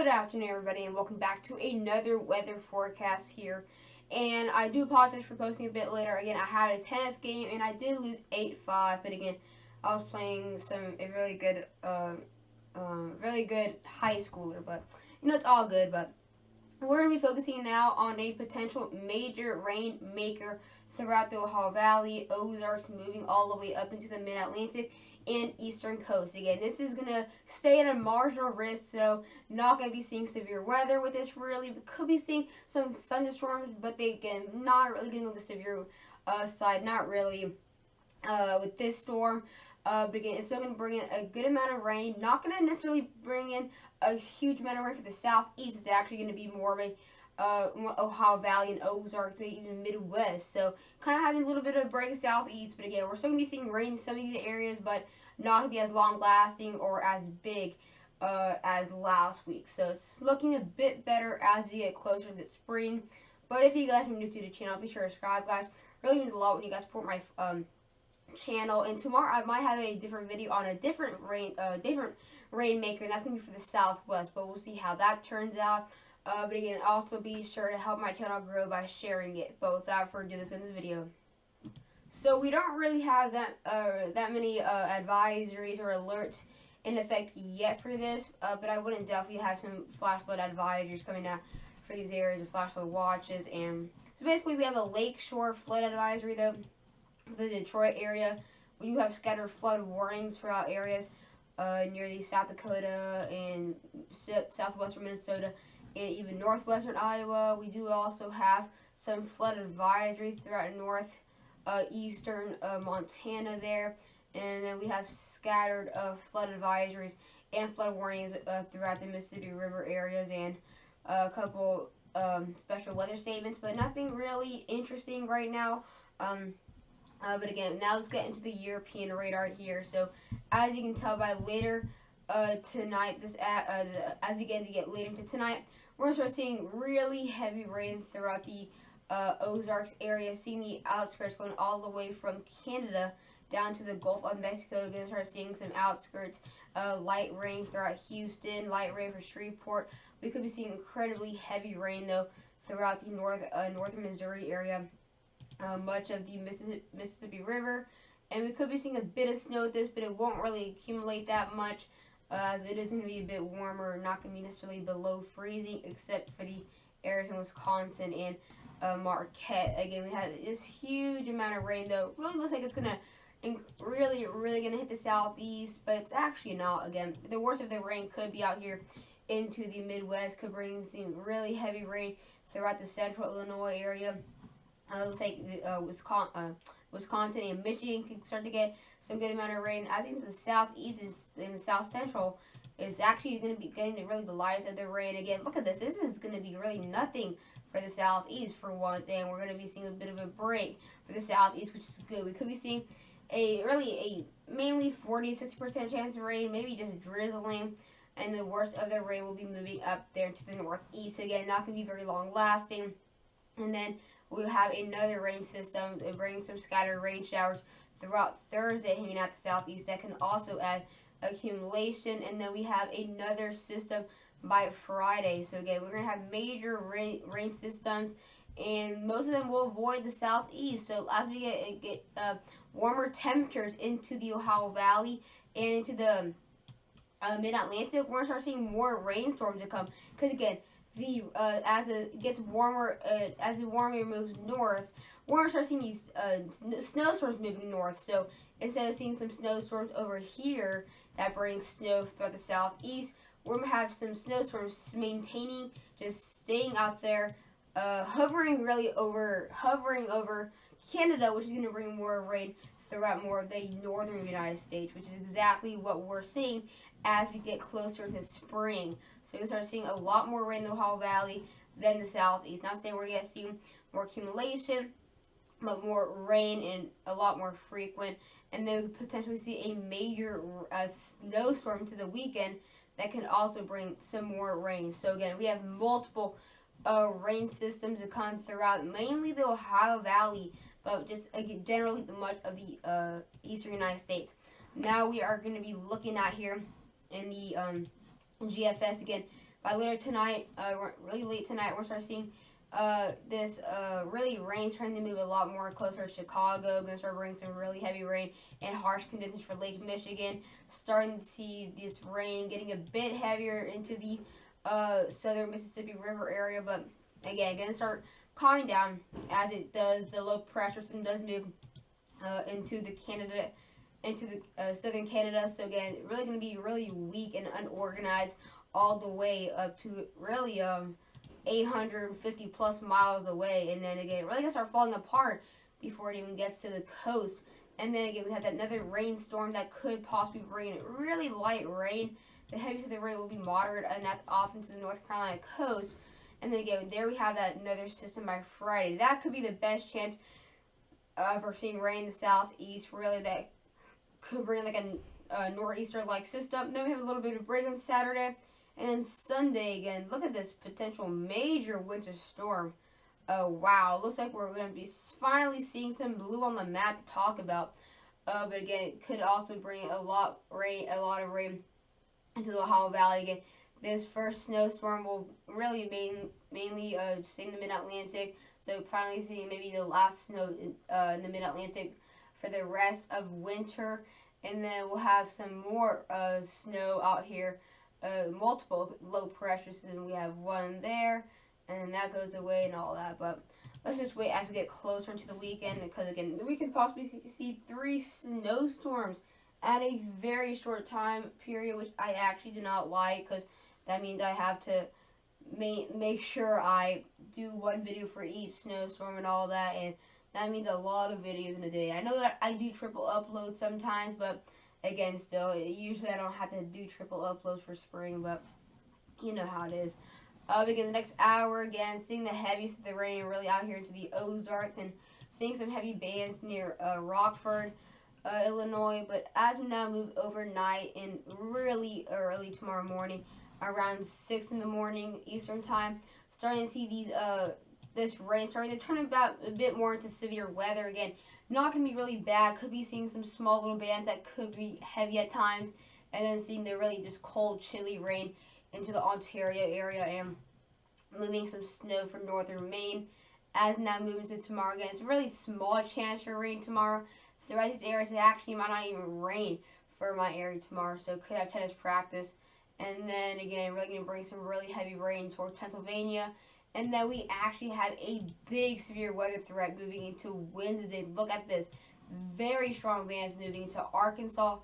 Good afternoon, everybody, and welcome back to another weather forecast here. And I do apologize for posting a bit later. Again, I had a tennis game and I did lose 8-5, but again, I was playing a really good high schooler. But it's all good. But we're going to be focusing now on a potential major rainmaker throughout the Ohio Valley, Ozarks, moving all the way up into the Mid-Atlantic and Eastern Coast. Again, this is going to stay at a marginal risk, so not going to be seeing severe weather with this really. We could be seeing some thunderstorms, but they, again, not really getting on the severe side, not really with this storm. But again, it's still going to bring in a good amount of rain. Not going to necessarily bring in a huge amount of rain for the southeast. It's actually going to be more of a Ohio Valley and Ozarks, maybe even Midwest. So kind of having a little bit of a break southeast. But again, we're still going to be seeing rain in some of these areas, but not going to be as long lasting or as big as last week. So it's looking a bit better as we get closer to the spring. But if you guys are new to the channel, be sure to subscribe, guys. Really means a lot when you guys support my channel. And tomorrow I might have a different video on a different rainmaker, and that's gonna be for the Southwest. But we'll see how that turns out. But again, also be sure to help my channel grow by sharing it. But without further ado, let's get into this video. So we don't really have that many advisories or alerts in effect yet for this. But I wouldn't doubt if you have some flash flood advisories coming out for these areas and flash flood watches. And so basically, we have a lakeshore flood advisory though. The Detroit area. We do have scattered flood warnings throughout areas near the South Dakota and southwestern Minnesota and even northwestern Iowa. We do also have some flood advisories throughout northeastern Montana there. And then we have scattered flood advisories and flood warnings throughout the Mississippi River areas and a couple special weather statements, but nothing really interesting right now. But again, now let's get into the European radar here. So, as you can tell by later tonight, as we get later into tonight, we're going to start seeing really heavy rain throughout the Ozarks area, seeing the outskirts going all the way from Canada down to the Gulf of Mexico. We're going to start seeing some outskirts, light rain throughout Houston, light rain for Shreveport. We could be seeing incredibly heavy rain, though, throughout the northern Missouri area. Much of the Mississippi River, and we could be seeing a bit of snow with this, but it won't really accumulate that much as it is going to be a bit warmer, not going to be necessarily below freezing, except for the areas in Wisconsin and Marquette. Again, we have this huge amount of rain, though. It really looks like it's going to really going to hit the southeast, but it's actually not. Again, the worst of the rain could be out here into the Midwest, could bring some really heavy rain throughout the central Illinois area. Looks like Wisconsin and Michigan can start to get some good amount of rain. I think the southeast and the south central is actually going to be getting really the lightest of the rain. Again, look at this. This is going to be really nothing for the southeast for once, and we're going to be seeing a bit of a break for the southeast, which is good. We could be seeing a mainly 40-60% chance of rain, maybe just drizzling, and the worst of the rain will be moving up there to the northeast. Again, not going to be very long lasting, and then we'll have another rain system bringing some scattered rain showers throughout Thursday, hanging out the southeast. That can also add accumulation. And then we have another system by Friday. So again, we're going to have major rain systems, and most of them will avoid the southeast. So as we get warmer temperatures into the Ohio Valley and into the Mid-Atlantic, we're going to start seeing more rainstorms to come. Because again, as it gets warmer, as the warmer moves north, we're going to start seeing these snowstorms moving north. So instead of seeing some snowstorms over here that bring snow for the southeast, we're going to have some snowstorms maintaining, just staying out there, hovering over Canada, which is going to bring more rain throughout more of the northern United States, which is exactly what we're seeing as we get closer to spring. So we start seeing a lot more rain in the Ohio Valley than the southeast. Not saying we're going to see more accumulation, but more rain and a lot more frequent. And then we could potentially see a major snowstorm to the weekend that can also bring some more rain. So again, we have multiple rain systems that come throughout, mainly the Ohio Valley, but just generally much of the eastern United States. Now we are going to be looking at here in the GFS again. by later tonight, really late tonight, we're going to start seeing this really rain starting to move a lot more closer to Chicago. Going to start bringing some really heavy rain and harsh conditions for Lake Michigan. Starting to see this rain getting a bit heavier into the southern Mississippi River area, but again, going to start calming down as it does. The low pressure system does move into the Canada, into the southern Canada. So again, really going to be really weak and unorganized all the way up to really 850 plus miles away, and then again, it really gonna start falling apart before it even gets to the coast. And then again, we have that another rainstorm that could possibly bring really light rain. The heaviest of the rain will be moderate, and that's off into the North Carolina coast. And then again, there we have that another system by Friday. That could be the best chance for seeing rain in the southeast. Really, that could bring like a nor'easter-like system. Then we have a little bit of break on Saturday. And then Sunday again, look at this potential major winter storm. Oh wow, looks like we're going to be finally seeing some blue on the map to talk about. But again, it could also bring a lot of rain into the Ohio Valley. Again, this first snowstorm will really mainly stay in the Mid-Atlantic. So finally seeing maybe the last snow in the Mid-Atlantic for the rest of winter. And then we'll have some more snow out here. Multiple low pressure systems. We have one there, and that goes away and all that. But let's just wait as we get closer to the weekend, because again, we could possibly see 3 snowstorms at a very short time period, which I actually do not like, because that means I have to make sure I do one video for each snowstorm and all that, and that means a lot of videos in a day. I know that I do triple upload sometimes, but again, still, usually I don't have to do triple uploads for spring, but you know how it is. Again, the next hour, again, seeing the heaviest of the rain really out here into the Ozarks, and seeing some heavy bands near Rockford, Illinois. But as we now move overnight and really early tomorrow morning, around 6 in the morning Eastern time, starting to see these this rain starting to turn about a bit more into severe weather again. Not going to be really bad. Could be seeing some small little bands that could be heavy at times. And then seeing the really just cold, chilly rain into the Ontario area. And moving some snow from northern Maine. As now moving to tomorrow again. It's a really small chance for rain tomorrow. Throughout these areas, it actually might not even rain for my area tomorrow. So could have tennis practice. And then again, really going to bring some really heavy rain towards Pennsylvania. And then we actually have a big severe weather threat moving into Wednesday. Look at this. Very strong bands moving into Arkansas.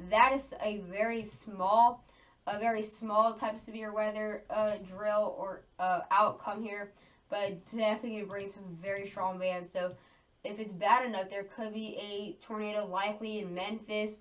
That is a very small type of severe weather drill or outcome here. But definitely going to bring some very strong bands. So if it's bad enough, there could be a tornado likely in Memphis,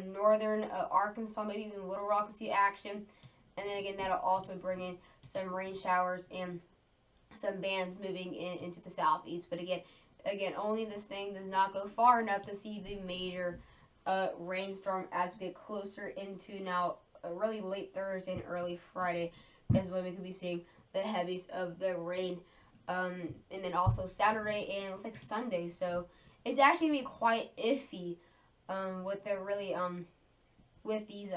northern Arkansas, maybe even Little Rock to see action. And then again, that'll also bring in some rain showers and some bands moving into the southeast. But again, only this thing does not go far enough to see the major rainstorm as we get closer into now really late Thursday and early Friday is when we could be seeing the heaviest of the rain. And then also Saturday and it looks like Sunday. So it's actually going to be quite iffy with the really with these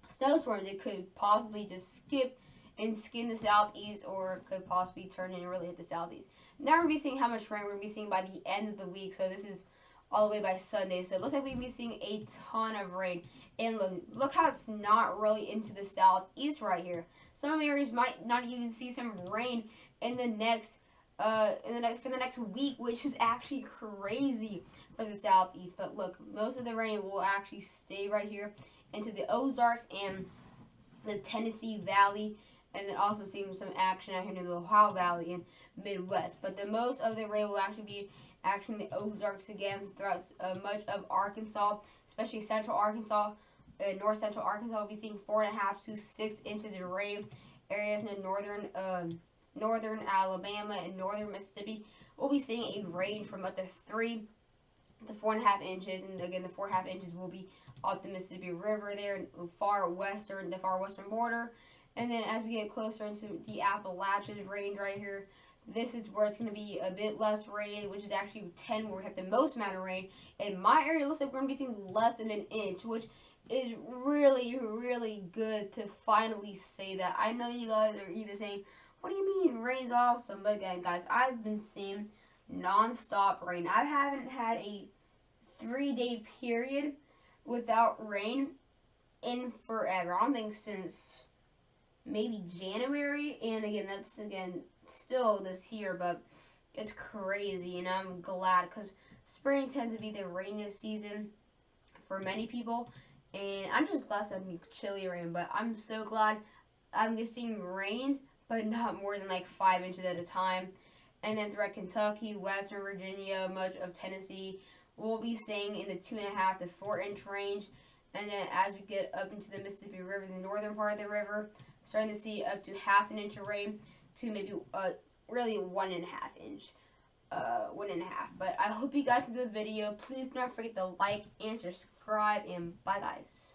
snowstorms. It could possibly just skip and skin the southeast, or could possibly turn in and really hit the southeast. Now we're going to be seeing how much rain we're going to be seeing by the end of the week. So this is all the way by Sunday. So it looks like we're going to be seeing a ton of rain. And look how it's not really into the southeast right here. Some areas might not even see some rain in the next for the next week, which is actually crazy for the southeast. But look, most of the rain will actually stay right here into the Ozarks and the Tennessee Valley, and then also seeing some action out here in the Ohio Valley and Midwest. But the most of the rain will actually be in the Ozarks again throughout much of Arkansas, especially central Arkansas. North central Arkansas will be seeing 4.5 to 6 inches of rain. Areas in the northern Alabama and northern Mississippi will be seeing a range from up to 3 to 4.5 inches. And again, the 4.5 inches will be up the Mississippi River there, the far western border. And then as we get closer into the Appalachian range right here, this is where it's going to be a bit less rain, which is actually 10 where we have the most amount of rain. In my area, it looks like we're going to be seeing less than an inch, which is really, really good to finally say that. I know you guys are either saying, what do you mean rain's awesome? But again, guys, I've been seeing non-stop rain. I haven't had a 3-day period without rain in forever. I don't think since maybe January. And again, that's again still this year, but it's crazy. And I'm glad because spring tends to be the rainiest season for many people. And I'm just glad it's gonna be chilly rain, but I'm so glad I'm getting rain, but not more than like 5 inches at a time. And then throughout Kentucky, Western Virginia, much of Tennessee, we'll be staying in the 2.5 to 4 inch range. And then as we get up into the Mississippi River, the northern part of the river, starting to see up to 1/2 inch of rain to maybe really 1.5 inch. 1.5. But I hope you guys enjoyed the video. Please do not forget to like and subscribe. And bye, guys.